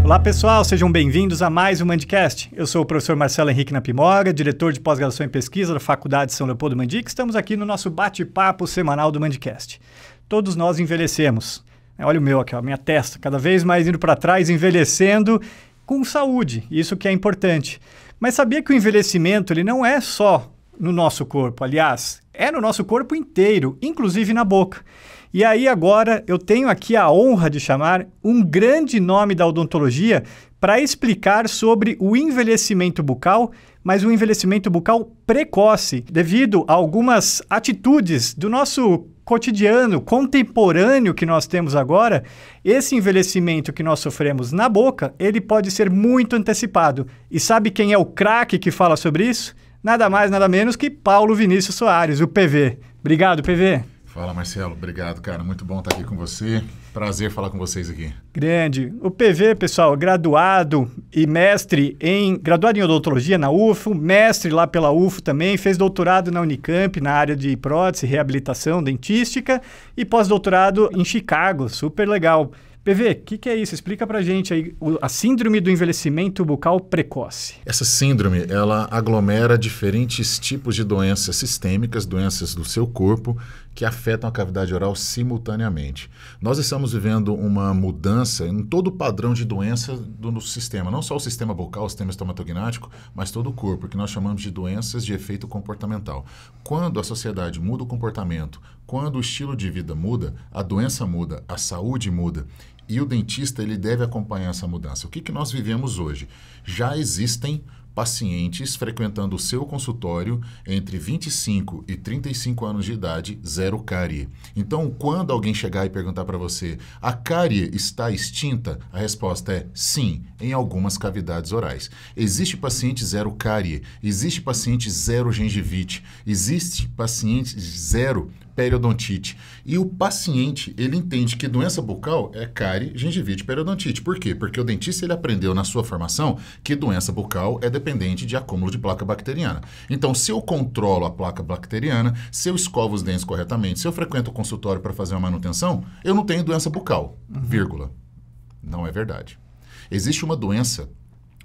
Olá pessoal, sejam bem-vindos a mais um Mandcast. Eu sou o professor Marcelo Henrique Napimoga, diretor de pós-graduação em pesquisa da Faculdade São Leopoldo Mandic. Estamos aqui no nosso bate-papo semanal do Mandcast. Todos nós envelhecemos. Olha o meu aqui, a minha testa, cada vez mais indo para trás, envelhecendo com saúde. Isso que é importante. Mas sabia que o envelhecimento ele não é só no nosso corpo, aliás, é no nosso corpo inteiro, inclusive na boca. E aí agora eu tenho aqui a honra de chamar um grande nome da odontologia para explicar sobre o envelhecimento bucal, mas o envelhecimento bucal precoce, devido a algumas atitudes do nosso cotidiano, contemporâneo que nós temos agora. Esse envelhecimento que nós sofremos na boca, ele pode ser muito antecipado. E sabe quem é o craque que fala sobre isso? Nada mais, nada menos que Paulo Vinícius Soares, o PV. Obrigado, PV. Fala, Marcelo. Obrigado, cara. Muito bom estar aqui com você. Prazer falar com vocês aqui. Grande. O PV, pessoal, graduado em odontologia na UFO, mestre lá pela UFO também, fez doutorado na Unicamp na área de prótese, reabilitação dentística e pós-doutorado em Chicago. Super legal. PV, o que é isso? Explica pra gente aí a síndrome do envelhecimento bucal precoce. Essa síndrome, ela aglomera diferentes tipos de doenças sistêmicas, doenças do seu corpo, que afetam a cavidade oral simultaneamente. Nós estamos vivendo uma mudança em todo o padrão de doença do nosso sistema, não só o sistema bucal, o sistema estomatognático, mas todo o corpo, que nós chamamos de doenças de efeito comportamental. Quando a sociedade muda o comportamento, quando o estilo de vida muda, a doença muda, a saúde muda. E o dentista ele deve acompanhar essa mudança. O que nós vivemos hoje? Já existem pacientes frequentando o seu consultório entre 25 e 35 anos de idade, zero cárie. Então, quando alguém chegar e perguntar para você, a cárie está extinta? A resposta é sim, em algumas cavidades orais. Existe paciente zero cárie, existe paciente zero gengivite, existe paciente zero periodontite. E o paciente, ele entende que doença bucal é cárie, gengivite, periodontite. Por quê? Porque o dentista ele aprendeu na sua formação que doença bucal é dependente de acúmulo de placa bacteriana. Então, se eu controlo a placa bacteriana, se eu escovo os dentes corretamente, se eu frequento o consultório para fazer uma manutenção, eu não tenho doença bucal, vírgula. Não é verdade. Existe uma doença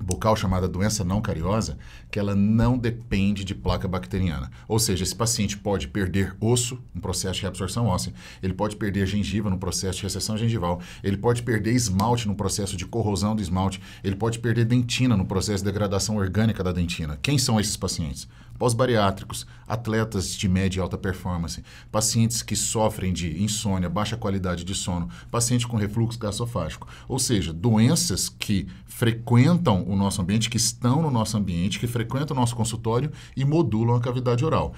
bucal chamada doença não cariosa, que ela não depende de placa bacteriana. Ou seja, esse paciente pode perder osso no processo de reabsorção óssea, ele pode perder gengiva no processo de recessão gengival, ele pode perder esmalte no processo de corrosão do esmalte, ele pode perder dentina no processo de degradação orgânica da dentina. Quem são esses pacientes? Pós-bariátricos, atletas de média e alta performance, pacientes que sofrem de insônia, baixa qualidade de sono, paciente com refluxo gasofágico. Ou seja, doenças que frequentam o nosso ambiente, que estão no nosso ambiente, que frequentam o nosso consultório e modulam a cavidade oral.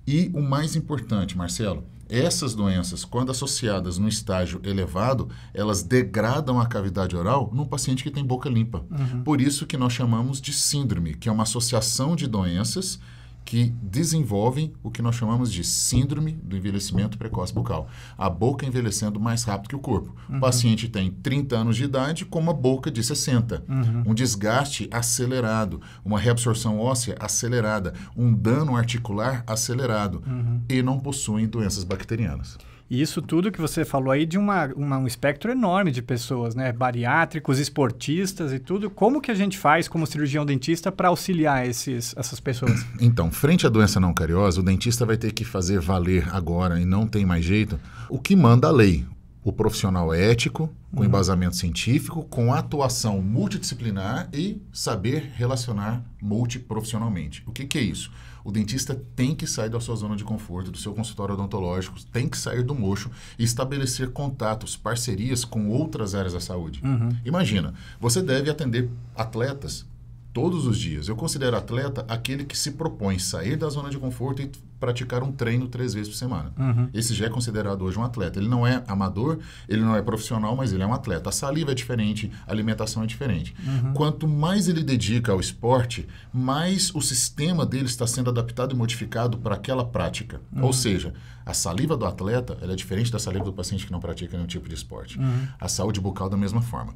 E o mais importante, Marcelo, essas doenças, quando associadas no estágio elevado, elas degradam a cavidade oral num paciente que tem boca limpa. Por isso que nós chamamos de síndrome, que é uma associação de doenças que desenvolvem o que nós chamamos de síndrome do envelhecimento precoce bucal. A boca envelhecendo mais rápido que o corpo. O paciente tem 30 anos de idade com uma boca de 60. Um desgaste acelerado, uma reabsorção óssea acelerada, um dano articular acelerado e não possuem doenças bacterianas. E isso tudo que você falou aí de um espectro enorme de pessoas, né? Bariátricos, esportistas e tudo. Como que a gente faz como cirurgião dentista para auxiliar essas pessoas? Então, frente à doença não cariosa, o dentista vai ter que fazer valer agora, e não tem mais jeito, o que manda a lei. O profissional ético, com embasamento científico, com atuação multidisciplinar e saber relacionar multiprofissionalmente. O que é isso? O dentista tem que sair da sua zona de conforto, do seu consultório odontológico, tem que sair do mocho e estabelecer contatos, parcerias com outras áreas da saúde. Imagina, você deve atender atletas todos os dias. Eu considero atleta aquele que se propõe sair da zona de conforto e praticar um treino 3 vezes por semana. Esse já é considerado hoje um atleta. Ele não é amador, ele não é profissional, mas ele é um atleta. A saliva é diferente, a alimentação é diferente. Quanto mais ele dedica ao esporte, mais o sistema dele está sendo adaptado e modificado para aquela prática. Ou seja, a saliva do atleta ela é diferente da saliva do paciente que não pratica nenhum tipo de esporte. A saúde bucal da mesma forma.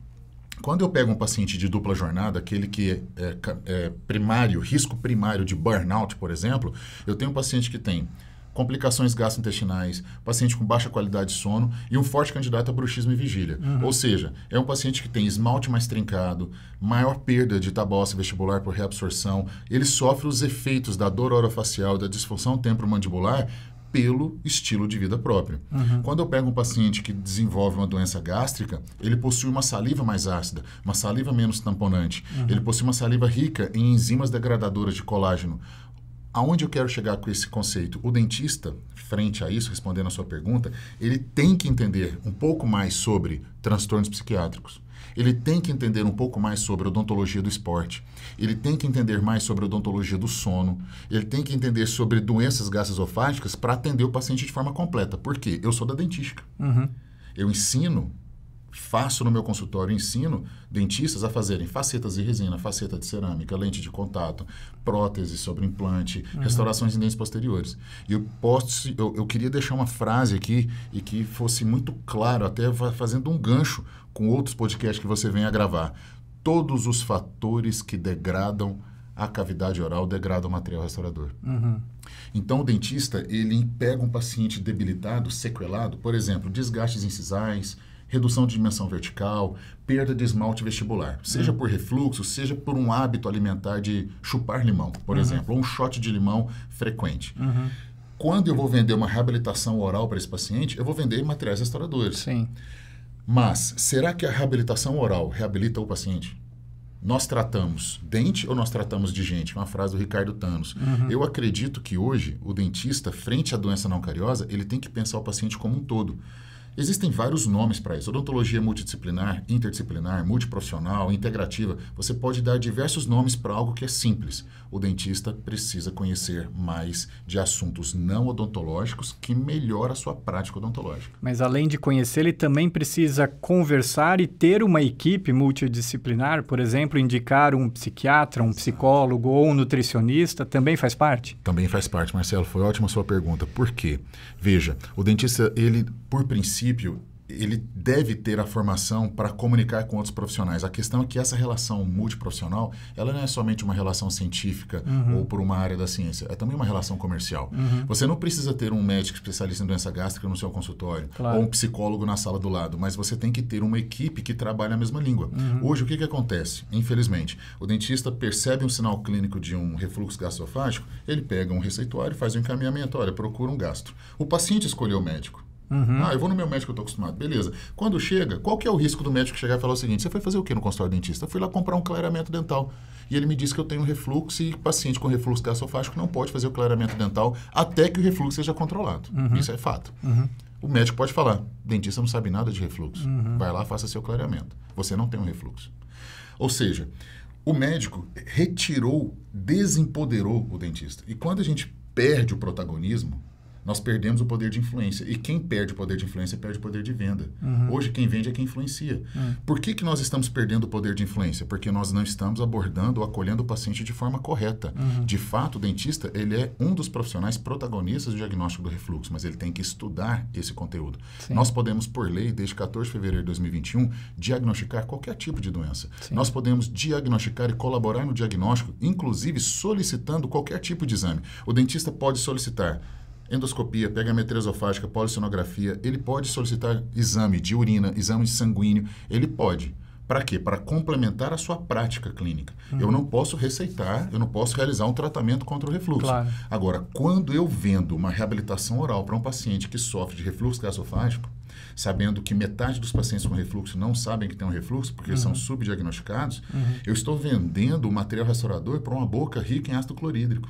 Quando eu pego um paciente de dupla jornada, aquele que é primário, risco primário de burnout, por exemplo, eu tenho um paciente que tem complicações gastrointestinais, paciente com baixa qualidade de sono e um forte candidato a bruxismo e vigília. Ou seja, é um paciente que tem esmalte mais trincado, maior perda de tabaco vestibular por reabsorção, ele sofre os efeitos da dor orofacial, da disfunção temporomandibular pelo estilo de vida próprio. Quando eu pego um paciente que desenvolve uma doença gástrica, ele possui uma saliva mais ácida, uma saliva menos tamponante, ele possui uma saliva rica em enzimas degradadoras de colágeno. Aonde eu quero chegar com esse conceito? O dentista, frente a isso, respondendo a sua pergunta, ele tem que entender um pouco mais sobre transtornos psiquiátricos. Ele tem que entender um pouco mais sobre a odontologia do esporte. Ele tem que entender mais sobre a odontologia do sono. Ele tem que entender sobre doenças gastroesofágicas para atender o paciente de forma completa. Por quê? Eu sou da dentística. Eu ensino, faço no meu consultório, ensino dentistas a fazerem facetas de resina, faceta de cerâmica, lente de contato, prótese sobre implante, restaurações em dentes posteriores. E eu queria deixar uma frase aqui e que fosse muito claro, até fazendo um gancho com outros podcasts que você vem a gravar. Todos os fatores que degradam a cavidade oral degradam o material restaurador. Então, o dentista, ele pega um paciente debilitado, sequelado, por exemplo, desgastes incisais, redução de dimensão vertical, perda de esmalte vestibular, seja por refluxo, seja por um hábito alimentar de chupar limão, por exemplo, ou um shot de limão frequente. Quando eu vou vender uma reabilitação oral para esse paciente, eu vou vender materiais restauradores. Sim. Mas, será que a reabilitação oral reabilita o paciente? Nós tratamos dente ou nós tratamos de gente? Uma frase do Ricardo Thanos. Eu acredito que hoje o dentista, frente à doença não cariosa, ele tem que pensar o paciente como um todo. Existem vários nomes para isso. Odontologia multidisciplinar, interdisciplinar, multiprofissional, integrativa. Você pode dar diversos nomes para algo que é simples. O dentista precisa conhecer mais de assuntos não odontológicos que melhora a sua prática odontológica. Mas além de conhecer, ele também precisa conversar e ter uma equipe multidisciplinar, por exemplo, indicar um psiquiatra, um psicólogo ou um nutricionista, também faz parte? Também faz parte, Marcelo. Foi ótima a sua pergunta. Por quê? Veja, o dentista, ele, por princípio, ele deve ter a formação para comunicar com outros profissionais. A questão é que essa relação multiprofissional, ela não é somente uma relação científica ou por uma área da ciência, é também uma relação comercial. Você não precisa ter um médico especialista em doença gástrica no seu consultório, ou um psicólogo na sala do lado, mas você tem que ter uma equipe que trabalhe a mesma língua. Hoje, o que acontece? Infelizmente, o dentista percebe um sinal clínico de um refluxo gastroesofágico, ele pega um receituário e faz um encaminhamento, olha, procura um gastro. O paciente escolheu o médico. Eu vou no meu médico que eu estou acostumado. Beleza. Quando chega, qual que é o risco do médico chegar e falar o seguinte: você foi fazer o que no consultório dentista? Eu fui lá comprar um clareamento dental. E ele me disse que eu tenho refluxo e paciente com refluxo gastroesofágico não pode fazer o clareamento dental até que o refluxo seja controlado. Isso é fato. O médico pode falar: dentista não sabe nada de refluxo. Vai lá, faça seu clareamento. Você não tem um refluxo. Ou seja, o médico retirou, desempoderou o dentista. E quando a gente perde o protagonismo, nós perdemos o poder de influência. E quem perde o poder de influência, perde o poder de venda. Hoje, quem vende é quem influencia. Por que nós estamos perdendo o poder de influência? Porque nós não estamos abordando ou acolhendo o paciente de forma correta. De fato, o dentista, ele é um dos profissionais protagonistas do diagnóstico do refluxo, mas ele tem que estudar esse conteúdo. Sim. Nós podemos, por lei, desde 14 de fevereiro de 2021, diagnosticar qualquer tipo de doença. Sim. Nós podemos diagnosticar e colaborar no diagnóstico, inclusive solicitando qualquer tipo de exame. O dentista pode solicitar endoscopia, pegametria esofágica, polissonografia, ele pode solicitar exame de urina, exame de sanguíneo, ele pode. Para quê? Para complementar a sua prática clínica. Eu não posso receitar, eu não posso realizar um tratamento contra o refluxo. Claro. Agora, quando eu vendo uma reabilitação oral para um paciente que sofre de refluxo gastroesofágico, sabendo que metade dos pacientes com refluxo não sabem que tem um refluxo, porque são subdiagnosticados, eu estou vendendo o material restaurador para uma boca rica em ácido clorídrico.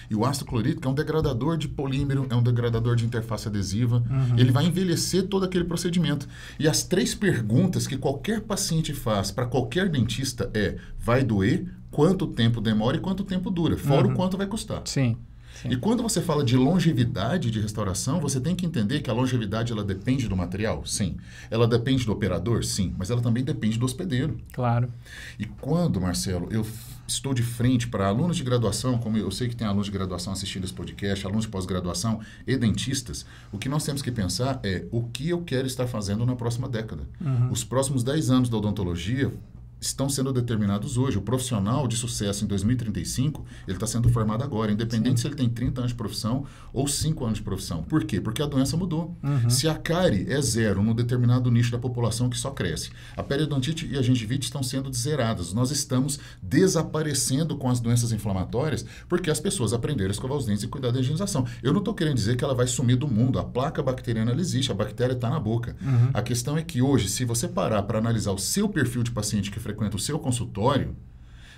E o ácido clorídrico é um degradador de polímero, é um degradador de interface adesiva. Ele vai envelhecer todo aquele procedimento. E as 3 perguntas que qualquer paciente faz para qualquer dentista é: vai doer, quanto tempo demora e quanto tempo dura, fora o quanto vai custar. Sim. Sim. E quando você fala de longevidade de restauração, você tem que entender que a longevidade ela depende do material? Sim. Ela depende do operador? Sim. Mas ela também depende do hospedeiro. Claro. E quando, Marcelo, eu estou de frente para alunos de graduação, como eu sei que tem alunos de graduação assistindo esse podcast, alunos de pós-graduação e dentistas, o que nós temos que pensar é o que eu quero estar fazendo na próxima década. Os próximos 10 anos da odontologia estão sendo determinados hoje. O profissional de sucesso em 2035, ele está sendo formado agora, independente se ele tem 30 anos de profissão ou 5 anos de profissão. Por quê? Porque a doença mudou. Se a cárie é 0 num determinado nicho da população que só cresce, a periodontite e a gengivite estão sendo zeradas. Nós estamos desaparecendo com as doenças inflamatórias porque as pessoas aprenderam a escovar os dentes e cuidar da higienização. Eu não estou querendo dizer que ela vai sumir do mundo. A placa bacteriana ela existe, a bactéria está na boca. A questão é que hoje, se você parar para analisar o seu perfil de paciente que frequenta o seu consultório,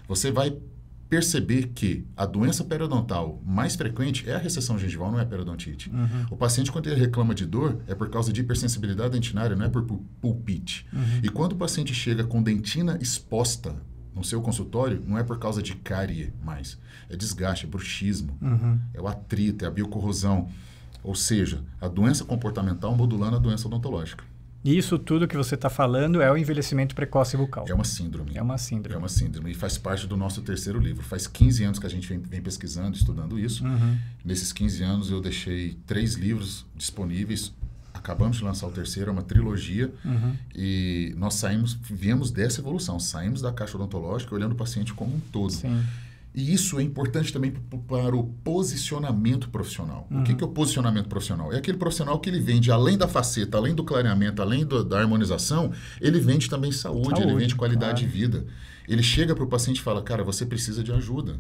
você vai perceber que a doença periodontal mais frequente é a recessão gengival, não é a periodontite. O paciente, quando ele reclama de dor, é por causa de hipersensibilidade dentinária, não é por pulpite. E quando o paciente chega com dentina exposta no seu consultório, não é por causa de cárie mais. É desgaste, é bruxismo, é o atrito, é a biocorrosão. Ou seja, a doença comportamental modulando a doença odontológica. Isso tudo que você está falando é o envelhecimento precoce bucal. É uma síndrome. É uma síndrome. É uma síndrome e faz parte do nosso terceiro livro. Faz 15 anos que a gente vem pesquisando, estudando isso. Nesses 15 anos eu deixei 3 livros disponíveis. Acabamos de lançar o terceiro, é uma trilogia. E nós viemos dessa evolução. Saímos da caixa odontológica olhando o paciente como um todo. Sim. E isso é importante também para o posicionamento profissional. O que é o posicionamento profissional? É aquele profissional que ele vende, além da faceta, além do clareamento, além da harmonização, ele vende também saúde, ele vende qualidade de vida. Ele chega para o paciente e fala, cara, você precisa de ajuda.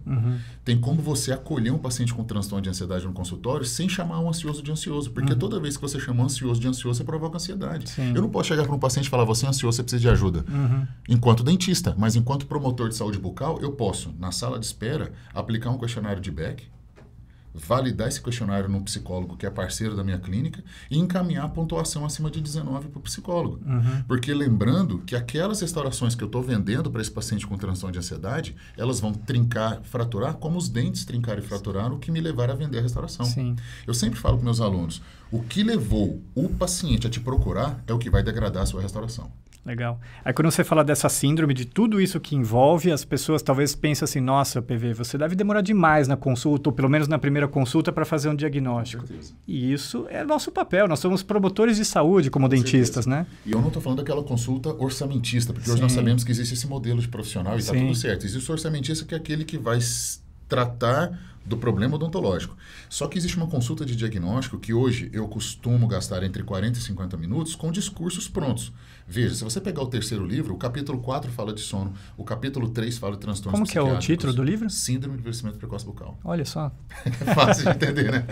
Tem como você acolher um paciente com transtorno de ansiedade no consultório sem chamar um ansioso de ansioso. Porque toda vez que você chama um ansioso de ansioso, você provoca ansiedade. Sim. Eu não posso chegar para um paciente e falar, você é ansioso, você precisa de ajuda. Enquanto dentista, mas enquanto promotor de saúde bucal, eu posso, na sala de espera, aplicar um questionário de Beck, validar esse questionário num psicólogo que é parceiro da minha clínica e encaminhar a pontuação acima de 19 para o psicólogo. Porque lembrando que aquelas restaurações que eu estou vendendo para esse paciente com transtorno de ansiedade, elas vão trincar, fraturar, como os dentes trincaram e fraturaram, o que me levaram a vender a restauração. Sim. Eu sempre falo para meus alunos, o que levou o paciente a te procurar é o que vai degradar a sua restauração. Legal. Aí quando você fala dessa síndrome, de tudo isso que envolve, as pessoas talvez pensam assim, nossa, PV, você deve demorar demais na consulta, ou pelo menos na primeira consulta, para fazer um diagnóstico. Com certeza. E isso é nosso papel, nós somos promotores de saúde como dentistas, né? E eu não estou falando daquela consulta orçamentista, porque hoje nós sabemos que existe esse modelo de profissional e está tudo certo. Existe o orçamentista, que é aquele que vai tratar do problema odontológico. Só que existe uma consulta de diagnóstico que hoje eu costumo gastar entre 40 e 50 minutos com discursos prontos. Veja, se você pegar o terceiro livro, o capítulo 4 fala de sono, o capítulo 3 fala de transtornos psiquiátricos. Como que é o título do livro? Síndrome de envelhecimento precoce bucal. Olha só. É fácil de entender, né?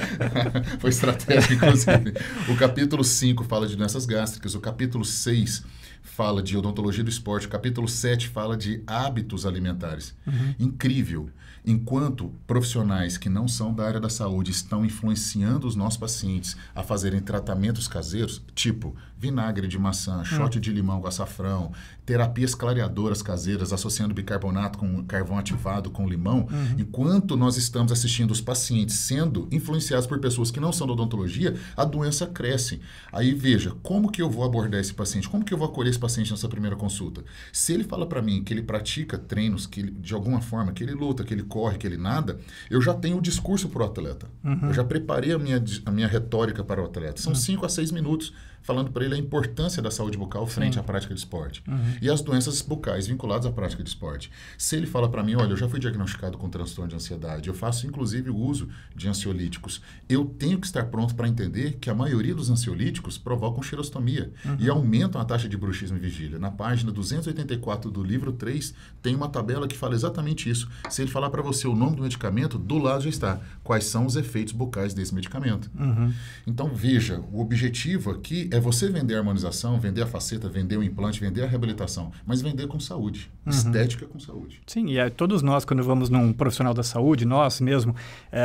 Foi estratégico, inclusive. O capítulo 5 fala de doenças gástricas, o capítulo 6 fala de odontologia do esporte, o capítulo 7 fala de hábitos alimentares. Incrível. Enquanto profissionais que não são da área da saúde estão influenciando os nossos pacientes a fazerem tratamentos caseiros, tipo vinagre de maçã, shot de limão com açafrão, terapias clareadoras caseiras, associando bicarbonato com carvão ativado com limão, enquanto nós estamos assistindo os pacientes sendo influenciados por pessoas que não são da odontologia, a doença cresce. Aí veja, como que eu vou abordar esse paciente? Como que eu vou acolher esse paciente nessa primeira consulta? Se ele fala para mim que ele pratica treinos, que ele, de alguma forma, que ele luta, que ele corre, que ele nada, eu já tenho o discurso para o atleta. Eu já preparei a minha retórica para o atleta. São 5 a 6 minutos falando para ele a importância da saúde bucal frente à prática de esporte. E as doenças bucais vinculadas à prática de esporte. Se ele fala para mim, olha, eu já fui diagnosticado com transtorno de ansiedade, eu faço inclusive o uso de ansiolíticos, eu tenho que estar pronto para entender que a maioria dos ansiolíticos provocam xerostomia e aumentam a taxa de bruxismo e vigília. Na página 284 do livro 3, tem uma tabela que fala exatamente isso. Se ele falar para você o nome do medicamento, do lado já está. Quais são os efeitos bucais desse medicamento? Então, veja, o objetivo aqui é você vender a harmonização, vender a faceta, vender o implante, vender a reabilitação, mas vender com saúde, estética com saúde. Sim, e todos nós, quando vamos num profissional da saúde, nós mesmo,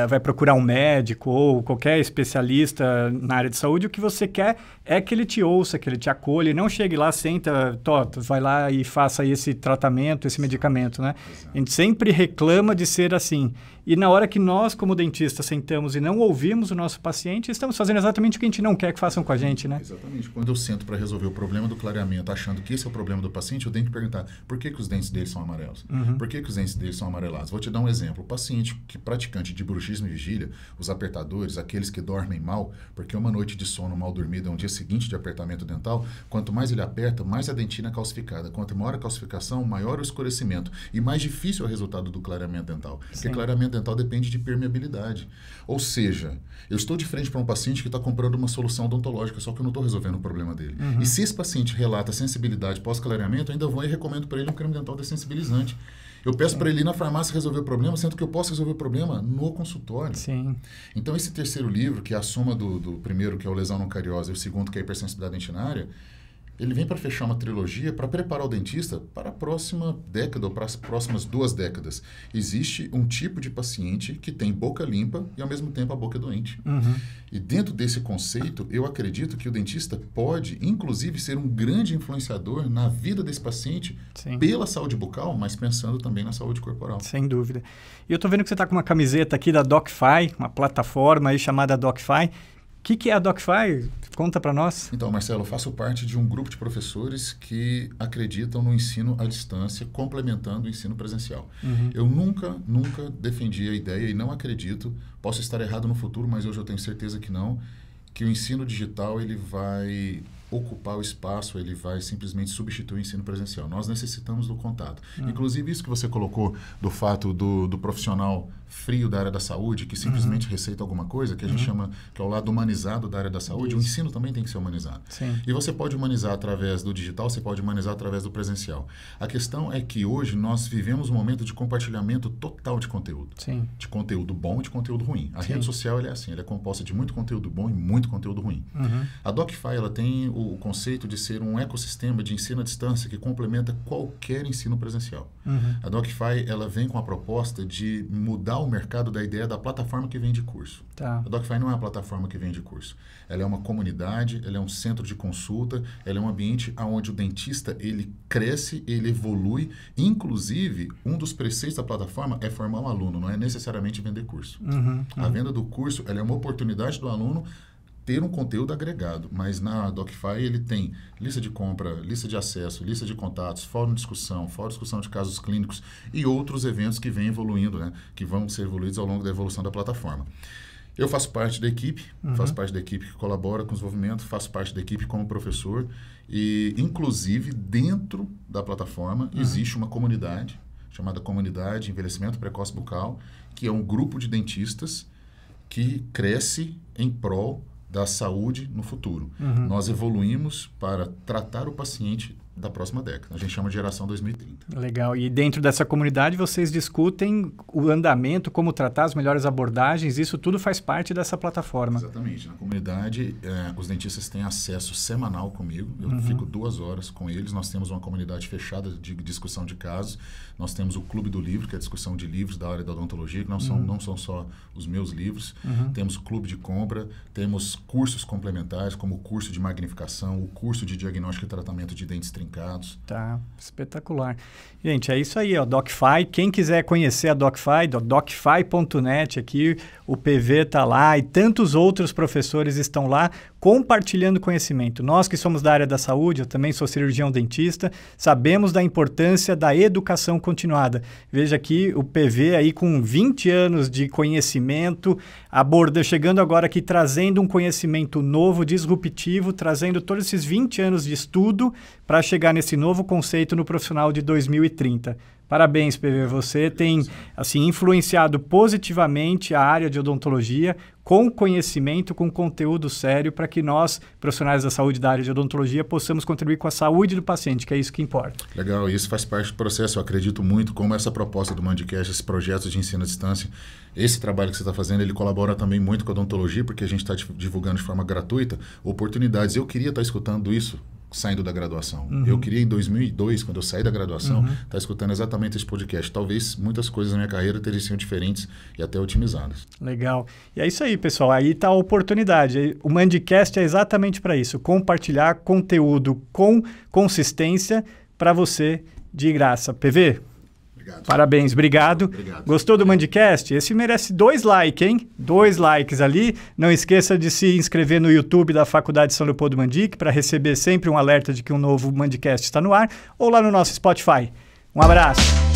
vai procurar um médico ou qualquer especialista na área de saúde, o que você quer é que ele te ouça, que ele te acolha, e não chegue lá, senta, vai lá e faça esse tratamento, esse medicamento, né? Exato. A gente sempre reclama de ser assim. E na hora que nós, como dentistas, sentamos e não ouvimos o nosso paciente, estamos fazendo exatamente o que a gente não quer que façam com a gente, né? Exatamente. Quando eu sento para resolver o problema do clareamento, achando que esse é o problema do paciente, eu tenho que perguntar por que os dentes dele são amarelos? Por que os dentes dele são amarelados? Vou te dar um exemplo. O paciente praticante de bruxismo e vigília, os apertadores, aqueles que dormem mal, porque uma noite de sono mal dormida é um dia seguinte de apertamento dental, quanto mais ele aperta, mais a dentina é calcificada. Quanto maior a calcificação, maior o escurecimento. E mais difícil é o resultado do clareamento dental. Porque clareamento dental depende de permeabilidade. Ou seja, eu estou de frente para um paciente que está comprando uma solução odontológica, só que eu não estou resolvendo o problema dele. E se esse paciente relata sensibilidade pós-clareamento, eu ainda vou e recomendo para ele um creme dental dessensibilizante. Eu peço para ele ir na farmácia resolver o problema, sendo que eu posso resolver o problema no consultório. Sim. Então, esse terceiro livro, que é a soma do primeiro, que é o Lesão Não Cariosa, e o segundo, que é a Hipersensibilidade Dentinária, ele vem para fechar uma trilogia para preparar o dentista para a próxima década ou para as próximas 2 décadas. Existe um tipo de paciente que tem boca limpa e, ao mesmo tempo, a boca doente. E dentro desse conceito, eu acredito que o dentista pode, inclusive, ser um grande influenciador na vida desse paciente pela saúde bucal, mas pensando também na saúde corporal. Sem dúvida. E eu estou vendo que você está com uma camiseta aqui da DocFi, uma plataforma aí chamada DocFi. O que é a DocFi? Conta para nós. Então, Marcelo, eu faço parte de um grupo de professores que acreditam no ensino à distância, complementando o ensino presencial. Eu nunca defendi a ideia e não acredito, posso estar errado no futuro, mas hoje eu tenho certeza que não, que o ensino digital ele vai ocupar o espaço, ele vai simplesmente substituir o ensino presencial. Nós necessitamos do contato. Inclusive, isso que você colocou do fato do profissional frio da área da saúde, que simplesmente receita alguma coisa, que a gente chama, que é o lado humanizado da área da saúde, o ensino também tem que ser humanizado. E você pode humanizar através do digital, você pode humanizar através do presencial. A questão é que hoje nós vivemos um momento de compartilhamento total de conteúdo. De conteúdo bom e de conteúdo ruim. A rede social ela é assim, ela é composta de muito conteúdo bom e muito conteúdo ruim. A DocFi ela tem o conceito de ser um ecossistema de ensino à distância que complementa qualquer ensino presencial. A DocFi ela vem com a proposta de mudar o mercado da ideia da plataforma que vende curso. A DocFi não é uma plataforma que vende curso. Ela é uma comunidade, ela é um centro de consulta, ela é um ambiente onde o dentista ele cresce, ele evolui. Inclusive, um dos preceitos da plataforma é formar um aluno, não é necessariamente vender curso. A venda do curso ela é uma oportunidade do aluno ter um conteúdo agregado, mas na DocFi ele tem lista de compra, lista de acesso, lista de contatos, fórum de discussão de casos clínicos e outros eventos que vêm evoluindo, né, que vão ser evoluídos ao longo da evolução da plataforma. Eu faço parte da equipe, que colabora com o desenvolvimento, faço parte da equipe como professor e, inclusive, dentro da plataforma existe uma comunidade chamada Comunidade Envelhecimento Precoce Bucal, que é um grupo de dentistas que cresce em prol da saúde no futuro. Nós evoluímos para tratar o paciente da próxima década. A gente chama de geração 2030. Legal. E dentro dessa comunidade vocês discutem o andamento, como tratar as melhores abordagens, isso tudo faz parte dessa plataforma. Exatamente. Na comunidade, os dentistas têm acesso semanal comigo. Eu fico 2 horas com eles. Nós temos uma comunidade fechada de discussão de casos. Nós temos o Clube do Livro, que é a discussão de livros da área da odontologia, que não são só os meus livros. Temos clube de compra, temos cursos complementares, como o curso de magnificação, o curso de diagnóstico e tratamento de dentes trincados. Tá, espetacular. Gente, é isso aí, ó, DocFi. Quem quiser conhecer a DocFi, docfi.net aqui, o PV tá lá e tantos outros professores estão lá compartilhando conhecimento. Nós que somos da área da saúde, eu também sou cirurgião dentista, sabemos da importância da educação continuada. Veja aqui o PV aí com 20 anos de conhecimento, chegando agora aqui trazendo um conhecimento novo, disruptivo, trazendo todos esses 20 anos de estudo para chegar nesse novo conceito no profissional de 2030. Parabéns, PV. Você tem assim, influenciado positivamente a área de odontologia com conhecimento, com conteúdo sério, para que nós, profissionais da saúde da área de odontologia, possamos contribuir com a saúde do paciente, que é isso que importa. Legal, isso faz parte do processo. Eu acredito muito como essa proposta do Mandicast, esses projetos de ensino à distância, esse trabalho que você está fazendo, ele colabora também muito com a odontologia, porque a gente está divulgando de forma gratuita oportunidades. Eu queria estar escutando isso saindo da graduação. Eu queria, em 2002, quando eu saí da graduação, estar escutando exatamente esse podcast. Talvez muitas coisas na minha carreira teriam sido diferentes e até otimizadas. Legal. E é isso aí, pessoal. Aí está a oportunidade. O Mandicast é exatamente para isso. Compartilhar conteúdo com consistência para você de graça. PV? Obrigado. Parabéns, obrigado. Obrigado. Gostou do Mandcast? Esse merece 2 likes, hein? 2 likes ali. Não esqueça de se inscrever no YouTube da Faculdade São Leopoldo Mandic para receber sempre um alerta de que um novo Mandcast está no ar, ou lá no nosso Spotify. Um abraço.